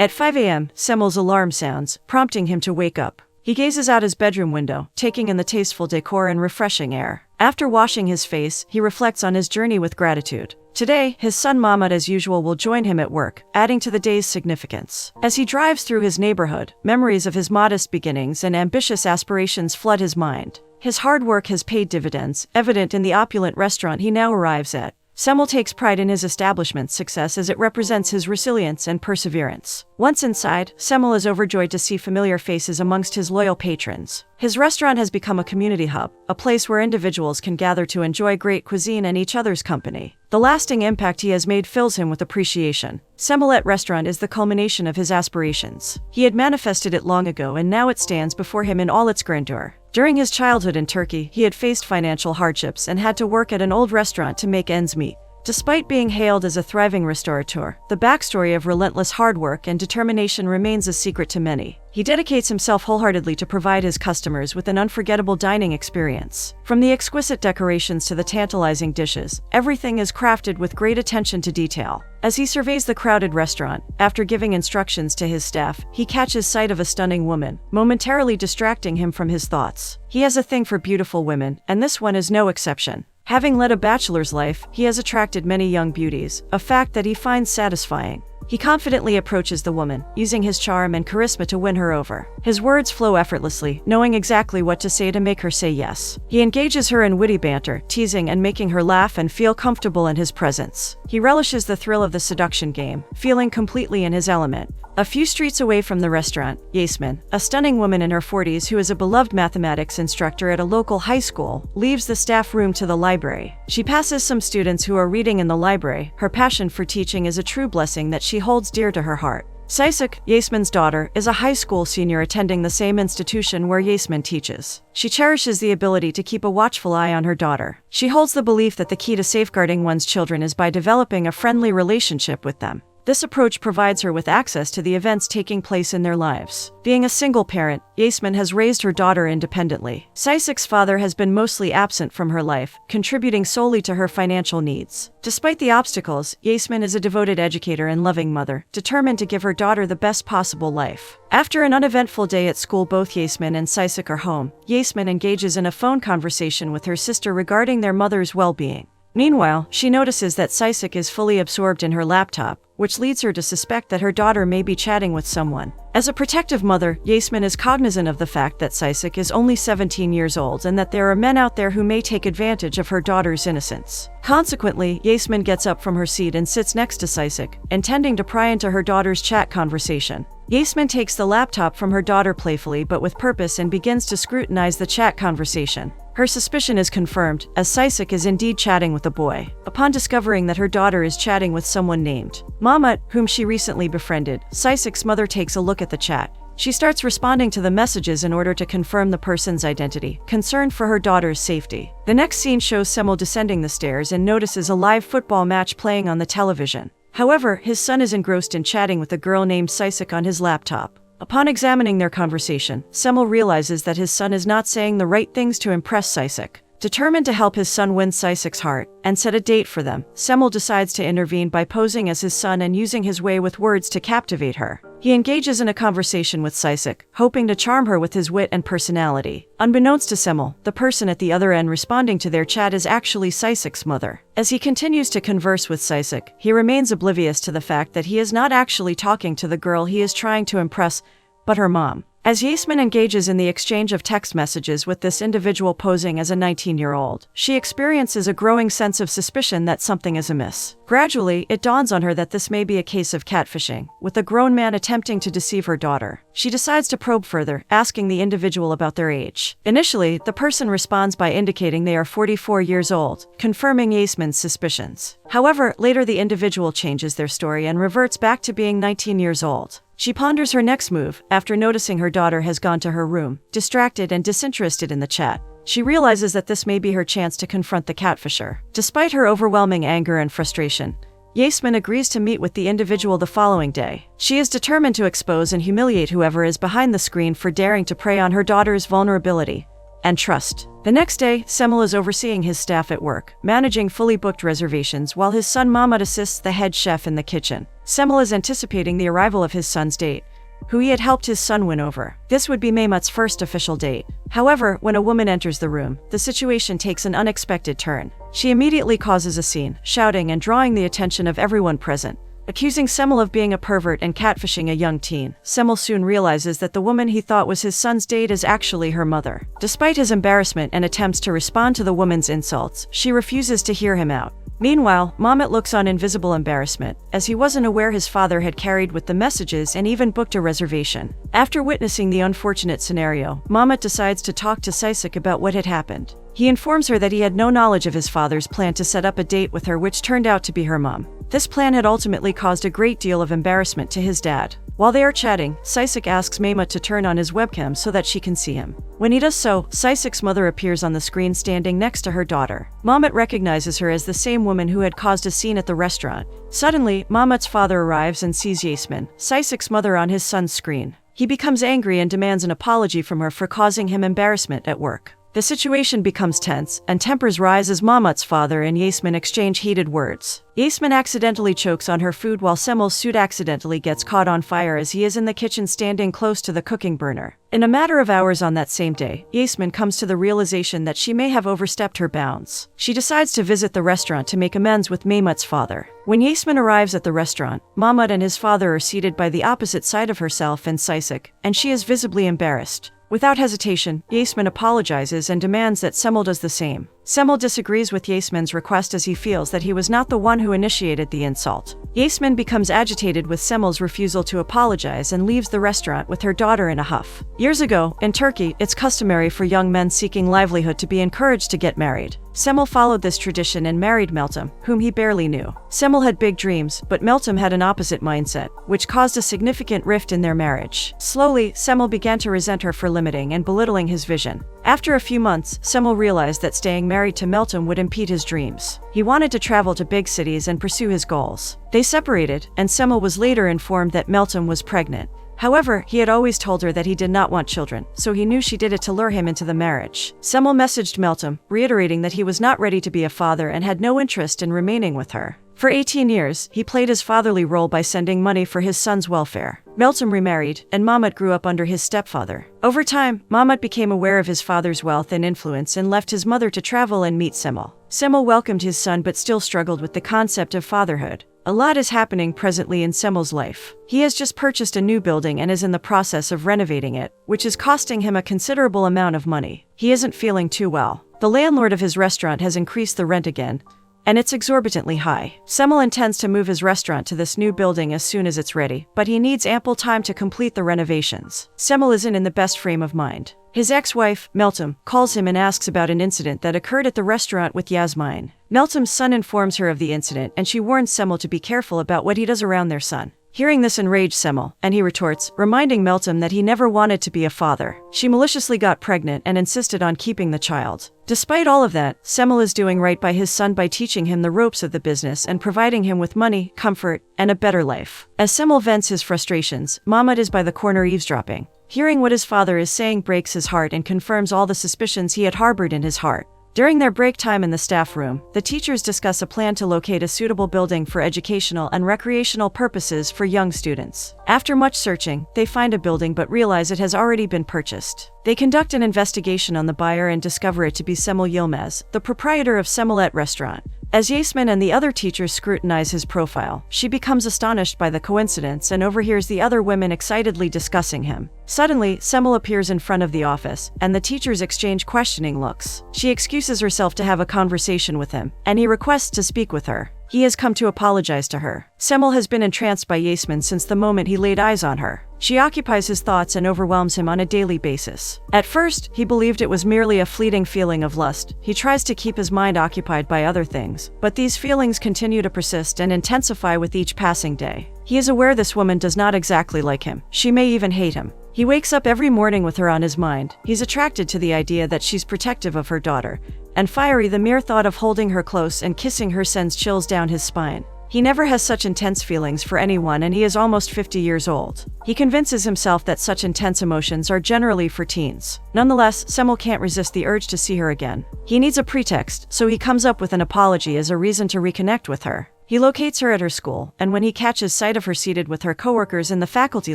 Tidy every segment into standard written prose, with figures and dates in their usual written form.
At 5 a.m., Semel's alarm sounds, prompting him to wake up. He gazes out his bedroom window, taking in the tasteful decor and refreshing air. After washing his face, he reflects on his journey with gratitude. Today, his son Mahmud as usual will join him at work, adding to the day's significance. As he drives through his neighborhood, memories of his modest beginnings and ambitious aspirations flood his mind. His hard work has paid dividends, evident in the opulent restaurant he now arrives at. Semel takes pride in his establishment's success as it represents his resilience and perseverance. Once inside, Semel is overjoyed to see familiar faces amongst his loyal patrons. His restaurant has become a community hub, a place where individuals can gather to enjoy great cuisine and each other's company. The lasting impact he has made fills him with appreciation. Semelet Restaurant is the culmination of his aspirations. He had manifested it long ago and now it stands before him in all its grandeur. During his childhood in Turkey, he had faced financial hardships and had to work at an old restaurant to make ends meet. Despite being hailed as a thriving restaurateur, the backstory of relentless hard work and determination remains a secret to many. He dedicates himself wholeheartedly to provide his customers with an unforgettable dining experience. From the exquisite decorations to the tantalizing dishes, everything is crafted with great attention to detail. As he surveys the crowded restaurant, after giving instructions to his staff, he catches sight of a stunning woman, momentarily distracting him from his thoughts. He has a thing for beautiful women, and this one is no exception. Having led a bachelor's life, he has attracted many young beauties, a fact that he finds satisfying. He confidently approaches the woman, using his charm and charisma to win her over. His words flow effortlessly, knowing exactly what to say to make her say yes. He engages her in witty banter, teasing and making her laugh and feel comfortable in his presence. He relishes the thrill of the seduction game, feeling completely in his element. A few streets away from the restaurant, Yaseman, a stunning woman in her 40s who is a beloved mathematics instructor at a local high school, leaves the staff room to the library. She passes some students who are reading in the library. Her passion for teaching is a true blessing that she holds dear to her heart. Sisik, Yaseman's daughter, is a high school senior attending the same institution where Yaseman teaches. She cherishes the ability to keep a watchful eye on her daughter. She holds the belief that the key to safeguarding one's children is by developing a friendly relationship with them. This approach provides her with access to the events taking place in their lives. Being a single parent, Yaseman has raised her daughter independently. Sisik's father has been mostly absent from her life, contributing solely to her financial needs. Despite the obstacles, Yaseman is a devoted educator and loving mother, determined to give her daughter the best possible life. After an uneventful day at school, both Yaseman and Sisik are home. Yaseman engages in a phone conversation with her sister regarding their mother's well-being. Meanwhile, she notices that Sisik is fully absorbed in her laptop, which leads her to suspect that her daughter may be chatting with someone. As a protective mother, Yaseman is cognizant of the fact that Sisik is only 17 years old and that there are men out there who may take advantage of her daughter's innocence. Consequently, Yaseman gets up from her seat and sits next to Sisik, intending to pry into her daughter's chat conversation. Yaseman takes the laptop from her daughter playfully but with purpose and begins to scrutinize the chat conversation. Her suspicion is confirmed, as Sisik is indeed chatting with a boy. Upon discovering that her daughter is chatting with someone named Mahmut, whom she recently befriended, Sisik's mother takes a look at the chat. She starts responding to the messages in order to confirm the person's identity, concerned for her daughter's safety. The next scene shows Semel descending the stairs and notices a live football match playing on the television. However, his son is engrossed in chatting with a girl named Sisik on his laptop. Upon examining their conversation, Semel realizes that his son is not saying the right things to impress Sisik. Determined to help his son win Sisik's heart and set a date for them, Semel decides to intervene by posing as his son and using his way with words to captivate her. He engages in a conversation with Sisik, hoping to charm her with his wit and personality. Unbeknownst to Semel, the person at the other end responding to their chat is actually Sisik's mother. As he continues to converse with Sisik, he remains oblivious to the fact that he is not actually talking to the girl he is trying to impress, but her mom. As Yaseman engages in the exchange of text messages with this individual posing as a 19-year-old, she experiences a growing sense of suspicion that something is amiss. Gradually, it dawns on her that this may be a case of catfishing, with a grown man attempting to deceive her daughter. She decides to probe further, asking the individual about their age. Initially, the person responds by indicating they are 44 years old, confirming Yaseman's suspicions. However, later the individual changes their story and reverts back to being 19 years old. She ponders her next move after noticing her daughter has gone to her room, distracted and disinterested in the chat. She realizes that this may be her chance to confront the catfisher. Despite her overwhelming anger and frustration, Yaseman agrees to meet with the individual the following day. She is determined to expose and humiliate whoever is behind the screen for daring to prey on her daughter's vulnerability. and trust. The next day, Semel is overseeing his staff at work, managing fully booked reservations while his son Mahmut assists the head chef in the kitchen. Semel is anticipating the arrival of his son's date, who he had helped his son win over. This would be Mahmut's first official date. However, when a woman enters the room, the situation takes an unexpected turn. She immediately causes a scene, shouting and drawing the attention of everyone present. Accusing Semel of being a pervert and catfishing a young teen, Semel soon realizes that the woman he thought was his son's date is actually her mother. Despite his embarrassment and attempts to respond to the woman's insults, she refuses to hear him out. Meanwhile, Mahmut looks on in visible embarrassment, as he wasn't aware his father had carried with the messages and even booked a reservation. After witnessing the unfortunate scenario, Mahmut decides to talk to Sisik about what had happened. He informs her that he had no knowledge of his father's plan to set up a date with her, which turned out to be her mom. This plan had ultimately caused a great deal of embarrassment to his dad. While they are chatting, Sisik asks Mahmut to turn on his webcam so that she can see him. When he does so, Sisik's mother appears on the screen standing next to her daughter. Mahmut recognizes her as the same woman who had caused a scene at the restaurant. Suddenly, Mahmut's father arrives and sees Yaseman, Sisik's mother, on his son's screen. He becomes angry and demands an apology from her for causing him embarrassment at work. The situation becomes tense, and tempers rise as Mahmut's father and Yaseman exchange heated words. Yaseman accidentally chokes on her food while Semel's suit accidentally gets caught on fire as he is in the kitchen standing close to the cooking burner. In a matter of hours on that same day, Yaseman comes to the realization that she may have overstepped her bounds. She decides to visit the restaurant to make amends with Mahmut's father. When Yaseman arrives at the restaurant, Mahmut and his father are seated by the opposite side of herself and Sisik, and she is visibly embarrassed. Without hesitation, Yaseman apologizes and demands that Semel does the same. Semel disagrees with Yaseman's request as he feels that he was not the one who initiated the insult. Yaseman becomes agitated with Semel's refusal to apologize and leaves the restaurant with her daughter in a huff. Years ago, in Turkey, it's customary for young men seeking livelihood to be encouraged to get married. Semel followed this tradition and married Meltem, whom he barely knew. Semel had big dreams, but Meltem had an opposite mindset, which caused a significant rift in their marriage. Slowly, Semel began to resent her for limiting and belittling his vision. After a few months, Semel realized that staying married to Meltem would impede his dreams. He wanted to travel to big cities and pursue his goals. They separated, and Semel was later informed that Meltem was pregnant. However, he had always told her that he did not want children, so he knew she did it to lure him into the marriage. Semel messaged Meltem, reiterating that he was not ready to be a father and had no interest in remaining with her. For 18 years, he played his fatherly role by sending money for his son's welfare. Meltem remarried, and Mahmut grew up under his stepfather. Over time, Mahmut became aware of his father's wealth and influence and left his mother to travel and meet Semel. Semel welcomed his son but still struggled with the concept of fatherhood. A lot is happening presently in Semel's life. He has just purchased a new building and is in the process of renovating it, which is costing him a considerable amount of money. He isn't feeling too well. The landlord of his restaurant has increased the rent again, and it's exorbitantly high. Semel intends to move his restaurant to this new building as soon as it's ready, but he needs ample time to complete the renovations. Semel isn't in the best frame of mind. His ex-wife, Meltem, calls him and asks about an incident that occurred at the restaurant with Yaseman. Meltem's son informs her of the incident, and she warns Semel to be careful about what he does around their son. Hearing this enraged Semel, and he retorts, reminding Meltem that he never wanted to be a father. She maliciously got pregnant and insisted on keeping the child. Despite all of that, Semel is doing right by his son by teaching him the ropes of the business and providing him with money, comfort, and a better life. As Semel vents his frustrations, Mahmut is by the corner eavesdropping. Hearing what his father is saying breaks his heart and confirms all the suspicions he had harbored in his heart. During their break time in the staff room, the teachers discuss a plan to locate a suitable building for educational and recreational purposes for young students. After much searching, they find a building but realize it has already been purchased. They conduct an investigation on the buyer and discover it to be Semel Yilmaz, the proprietor of Semelet restaurant. As Yaseman and the other teachers scrutinize his profile, she becomes astonished by the coincidence and overhears the other women excitedly discussing him. Suddenly, Semel appears in front of the office, and the teachers exchange questioning looks. She excuses herself to have a conversation with him, and he requests to speak with her. He has come to apologize to her. Semel has been entranced by Yaseman since the moment he laid eyes on her. She occupies his thoughts and overwhelms him on a daily basis. At first, he believed it was merely a fleeting feeling of lust. He tries to keep his mind occupied by other things, but these feelings continue to persist and intensify with each passing day. He is aware this woman does not exactly like him. She may even hate him. He wakes up every morning with her on his mind. He's attracted to the idea that she's protective of her daughter, and fiery the mere thought of holding her close and kissing her sends chills down his spine. He never has such intense feelings for anyone, and he is almost 50 years old. He convinces himself that such intense emotions are generally for teens. Nonetheless, Semel can't resist the urge to see her again. He needs a pretext, so he comes up with an apology as a reason to reconnect with her. He locates her at her school, and when he catches sight of her seated with her coworkers in the faculty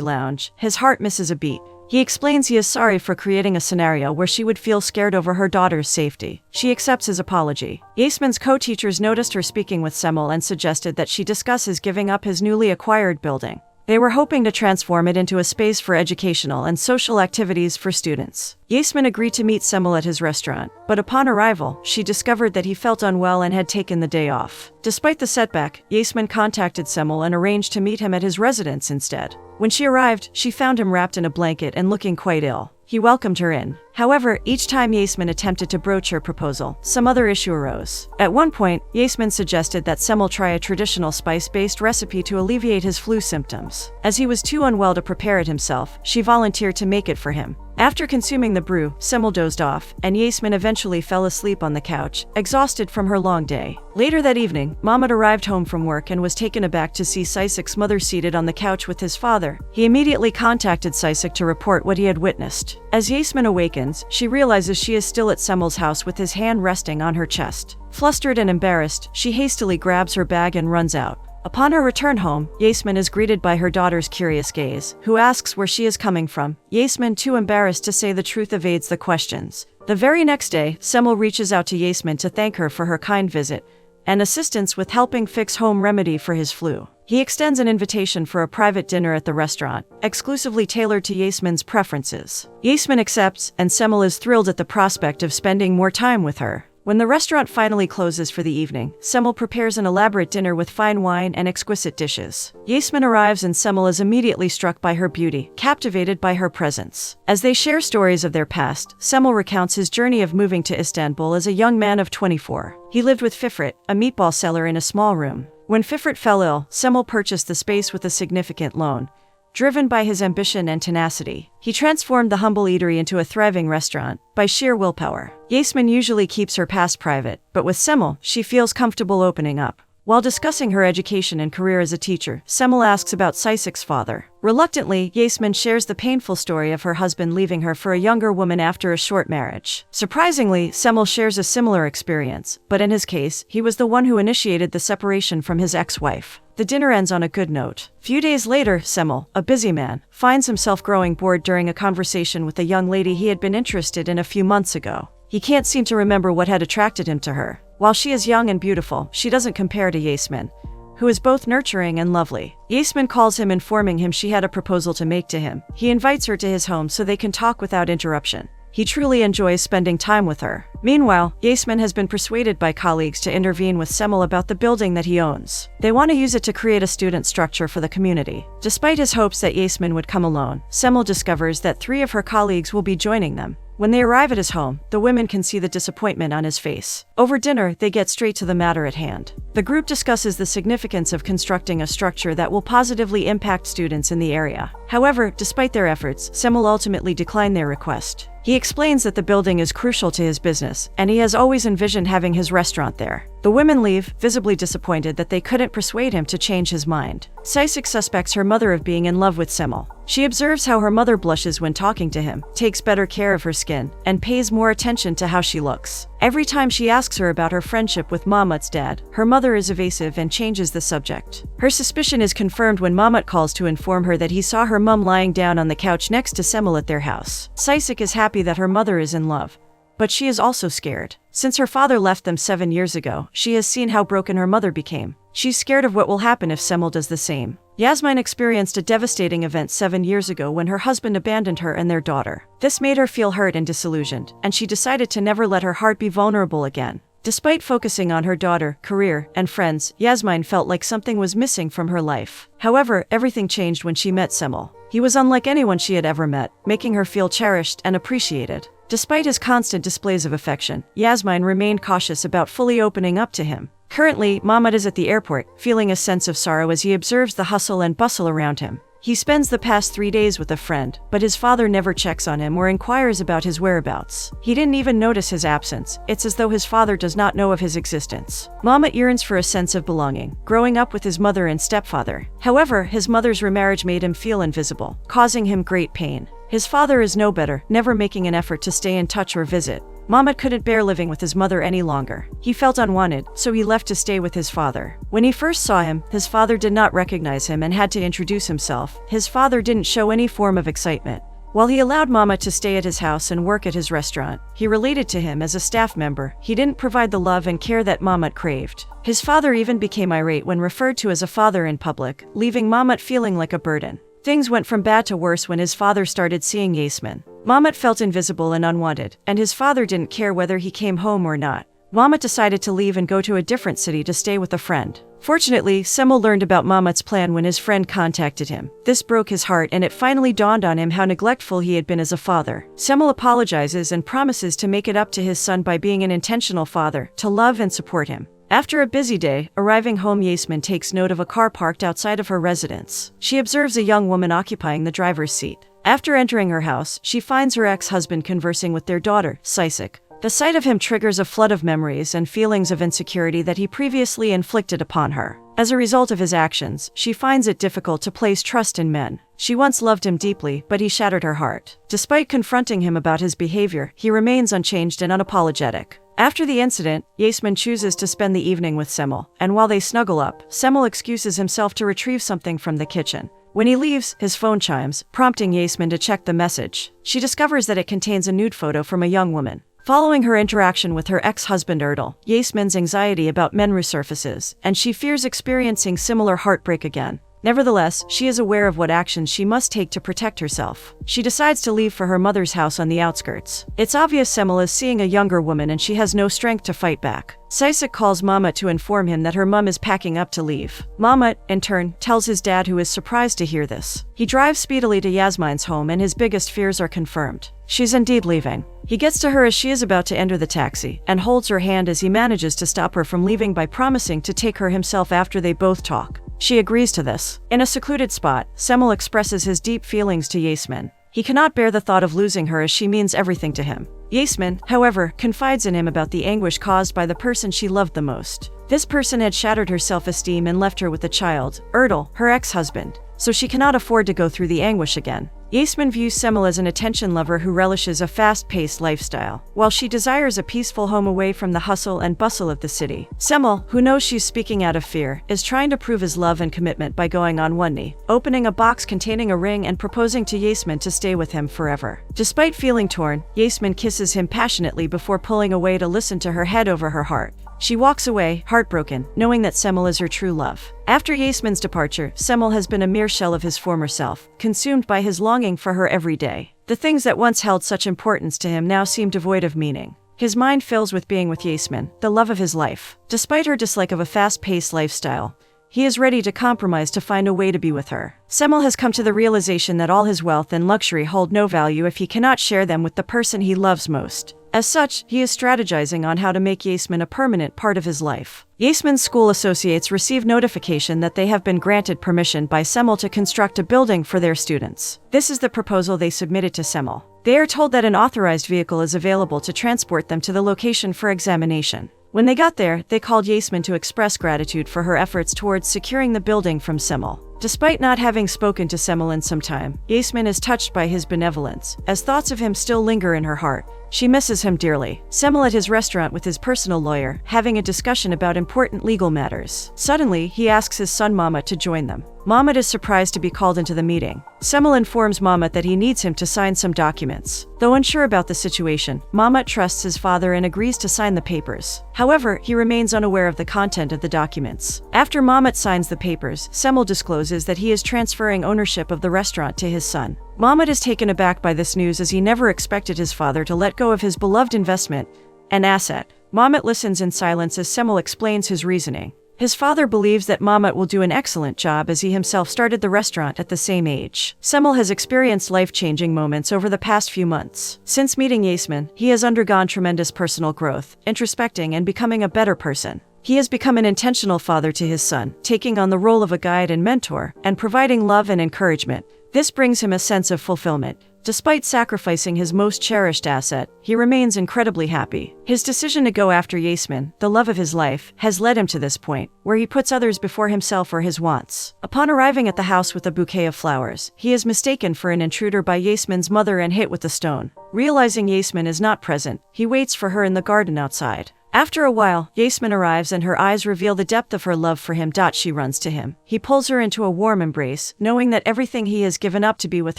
lounge, his heart misses a beat. He explains he is sorry for creating a scenario where she would feel scared over her daughter's safety. She accepts his apology. Yaseman's co-teachers noticed her speaking with Semel and suggested that she discuss his giving up his newly acquired building. They were hoping to transform it into a space for educational and social activities for students. Yaseman agreed to meet Semel at his restaurant, but upon arrival, she discovered that he felt unwell and had taken the day off. Despite the setback, Yaseman contacted Semel and arranged to meet him at his residence instead. When she arrived, she found him wrapped in a blanket and looking quite ill. He welcomed her in. However, each time Yaseman attempted to broach her proposal, some other issue arose. At one point, Yaseman suggested that Semel try a traditional spice-based recipe to alleviate his flu symptoms. As he was too unwell to prepare it himself, she volunteered to make it for him. After consuming the brew, Semel dozed off, and Yaseman eventually fell asleep on the couch, exhausted from her long day. Later that evening, Mahmud arrived home from work and was taken aback to see Saisik's mother seated on the couch with his father. He immediately contacted Saisik to report what he had witnessed. As Yaseman awakens, she realizes she is still at Semel's house with his hand resting on her chest. Flustered and embarrassed, she hastily grabs her bag and runs out. Upon her return home, Yaseman is greeted by her daughter's curious gaze, who asks where she is coming from. Yaseman, too embarrassed to say the truth, evades the questions. The very next day, Semel reaches out to Yaseman to thank her for her kind visit and assistance with helping fix home remedy for his flu. He extends an invitation for a private dinner at the restaurant, exclusively tailored to Yaseman's preferences. Yaseman accepts, and Semel is thrilled at the prospect of spending more time with her. When the restaurant finally closes for the evening, Semel prepares an elaborate dinner with fine wine and exquisite dishes. Yaseman arrives and Semel is immediately struck by her beauty, captivated by her presence. As they share stories of their past, Semel recounts his journey of moving to Istanbul as a young man of 24. He lived with Fifret, a meatball seller, in a small room. When Fifret fell ill, Semel purchased the space with a significant loan. Driven by his ambition and tenacity, he transformed the humble eatery into a thriving restaurant by sheer willpower. Yaseman usually keeps her past private, but with Semel, she feels comfortable opening up. While discussing her education and career as a teacher, Semel asks about Saisik's father. Reluctantly, Yaseman shares the painful story of her husband leaving her for a younger woman after a short marriage. Surprisingly, Semel shares a similar experience, but in his case, he was the one who initiated the separation from his ex-wife. The dinner ends on a good note. Few days later, Semel, a busy man, finds himself growing bored during a conversation with a young lady he had been interested in a few months ago. He can't seem to remember what had attracted him to her. While she is young and beautiful, she doesn't compare to Yaseman, who is both nurturing and lovely. Yaseman calls him, informing him she had a proposal to make to him. He invites her to his home so they can talk without interruption. He truly enjoys spending time with her. Meanwhile, Yaseman has been persuaded by colleagues to intervene with Semel about the building that he owns. They want to use it to create a student structure for the community. Despite his hopes that Yaseman would come alone, Semel discovers that 3 of her colleagues will be joining them. When they arrive at his home, the women can see the disappointment on his face. Over dinner, they get straight to the matter at hand. The group discusses the significance of constructing a structure that will positively impact students in the area. However, despite their efforts, Semel ultimately declined their request. He explains that the building is crucial to his business, and he has always envisioned having his restaurant there. The women leave, visibly disappointed that they couldn't persuade him to change his mind. Saisik suspects her mother of being in love with Semel. She observes how her mother blushes when talking to him, takes better care of her skin, and pays more attention to how she looks. Every time she asks her about her friendship with Mahmut's dad, her mother is evasive and changes the subject. Her suspicion is confirmed when Mahmut calls to inform her that he saw her mum lying down on the couch next to Semel at their house. Saisik is happy that her mother is in love, but she is also scared. Since her father left them 7 years ago, she has seen how broken her mother became. She's scared of what will happen if Semel does the same. Yaseman experienced a devastating event 7 years ago when her husband abandoned her and their daughter. This made her feel hurt and disillusioned, and she decided to never let her heart be vulnerable again. Despite focusing on her daughter, career, and friends, Yaseman felt like something was missing from her life. However, everything changed when she met Semel. He was unlike anyone she had ever met, making her feel cherished and appreciated. Despite his constant displays of affection, Yaseman remained cautious about fully opening up to him. Currently, Mahmut is at the airport, feeling a sense of sorrow as he observes the hustle and bustle around him. He spends the past 3 days with a friend, but his father never checks on him or inquires about his whereabouts. He didn't even notice his absence. It's as though his father does not know of his existence. Mamat yearns for a sense of belonging, growing up with his mother and stepfather. However, his mother's remarriage made him feel invisible, causing him great pain. His father is no better, never making an effort to stay in touch or visit. Mamat couldn't bear living with his mother any longer. He felt unwanted, so he left to stay with his father. When he first saw him, his father did not recognize him and had to introduce himself. His father didn't show any form of excitement. While he allowed Mamat to stay at his house and work at his restaurant, he related to him as a staff member. He didn't provide the love and care that Mamat craved. His father even became irate when referred to as a father in public, leaving Mamat feeling like a burden. Things went from bad to worse when his father started seeing Yaseman. Mamat felt invisible and unwanted, and his father didn't care whether he came home or not. Mamat decided to leave and go to a different city to stay with a friend. Fortunately, Semel learned about Mamat's plan when his friend contacted him. This broke his heart, and it finally dawned on him how neglectful he had been as a father. Semel apologizes and promises to make it up to his son by being an intentional father, to love and support him. After a busy day, arriving home, Yaseman takes note of a car parked outside of her residence. She observes a young woman occupying the driver's seat. After entering her house, she finds her ex-husband conversing with their daughter, Sisik. The sight of him triggers a flood of memories and feelings of insecurity that he previously inflicted upon her. As a result of his actions, she finds it difficult to place trust in men. She once loved him deeply, but he shattered her heart. Despite confronting him about his behavior, he remains unchanged and unapologetic. After the incident, Yaseman chooses to spend the evening with Semel, and while they snuggle up, Semel excuses himself to retrieve something from the kitchen. When he leaves, his phone chimes, prompting Yaseman to check the message. She discovers that it contains a nude photo from a young woman. Following her interaction with her ex-husband Erdal, Yaseman's anxiety about men resurfaces, and she fears experiencing similar heartbreak again. Nevertheless, she is aware of what actions she must take to protect herself. She decides to leave for her mother's house on the outskirts. It's obvious Semel is seeing a younger woman and she has no strength to fight back. Sisik calls Mamat to inform him that her mum is packing up to leave. Mamat, in turn, tells his dad, who is surprised to hear this. He drives speedily to Yaseman's home and his biggest fears are confirmed. She's indeed leaving. He gets to her as she is about to enter the taxi, and holds her hand as he manages to stop her from leaving by promising to take her himself after they both talk. She agrees to this. In a secluded spot, Semel expresses his deep feelings to Yaseman. He cannot bear the thought of losing her as she means everything to him. Yaseman, however, confides in him about the anguish caused by the person she loved the most. This person had shattered her self-esteem and left her with a child, Erdal, her ex-husband, so she cannot afford to go through the anguish again. Yaseman views Semel as an attention lover who relishes a fast-paced lifestyle, while she desires a peaceful home away from the hustle and bustle of the city. Semel, who knows she's speaking out of fear, is trying to prove his love and commitment by going on one knee, opening a box containing a ring and proposing to Yaseman to stay with him forever. Despite feeling torn, Yaseman kisses him passionately before pulling away to listen to her head over her heart. She walks away, heartbroken, knowing that Semel is her true love. After Yaseman's departure, Semel has been a mere shell of his former self, consumed by his longing for her every day. The things that once held such importance to him now seem devoid of meaning. His mind fills with being with Yaseman, the love of his life. Despite her dislike of a fast-paced lifestyle, he is ready to compromise to find a way to be with her. Semel has come to the realization that all his wealth and luxury hold no value if he cannot share them with the person he loves most. As such, he is strategizing on how to make Yaseman a permanent part of his life. Yaseman's school associates receive notification that they have been granted permission by Semel to construct a building for their students. This is the proposal they submitted to Semel. They are told that an authorized vehicle is available to transport them to the location for examination. When they got there, they called Yaseman to express gratitude for her efforts towards securing the building from Semel. Despite not having spoken to Semel in some time, Yaseman is touched by his benevolence, as thoughts of him still linger in her heart. She misses him dearly. Semel at his restaurant with his personal lawyer, having a discussion about important legal matters. Suddenly, he asks his son Mamat to join them. Mamat is surprised to be called into the meeting. Semel informs Mamat that he needs him to sign some documents. Though unsure about the situation, Mamat trusts his father and agrees to sign the papers. However, he remains unaware of the content of the documents. After Mamat signs the papers, Semel discloses that he is transferring ownership of the restaurant to his son. Mamat is taken aback by this news as he never expected his father to let go of his beloved investment and asset. Mamat listens in silence as Semel explains his reasoning. His father believes that Mamat will do an excellent job as he himself started the restaurant at the same age. Semel has experienced life-changing moments over the past few months. Since meeting Yaseman, he has undergone tremendous personal growth, introspecting and becoming a better person. He has become an intentional father to his son, taking on the role of a guide and mentor, and providing love and encouragement. This brings him a sense of fulfillment. Despite sacrificing his most cherished asset, he remains incredibly happy. His decision to go after Yaseman, the love of his life, has led him to this point, where he puts others before himself or his wants. Upon arriving at the house with a bouquet of flowers, he is mistaken for an intruder by Yaseman's mother and hit with the stone. Realizing Yaseman is not present, he waits for her in the garden outside. After a while, Yaseman arrives and her eyes reveal the depth of her love for him. She runs to him. He pulls her into a warm embrace, knowing that everything he has given up to be with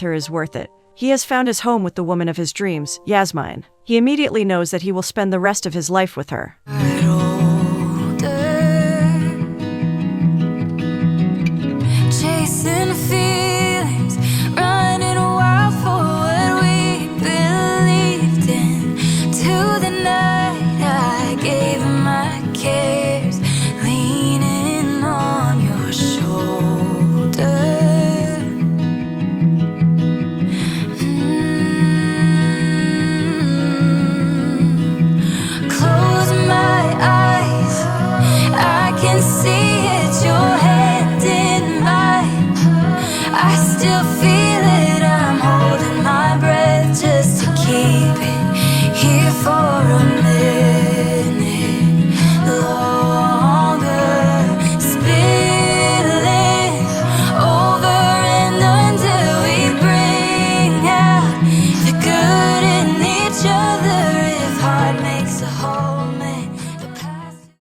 her is worth it. He has found his home with the woman of his dreams, Yaseman. He immediately knows that he will spend the rest of his life with her. Chasing feelings, running wild for what we believed in. To the night I gave my cares, leaning on your shoulder. Close my eyes, I can see it, your hand in mine. I still feel it, I'm holding my breath just to keep it here for a minute longer. Spilling over and until we bring out the good in each other. If heart makes a hole,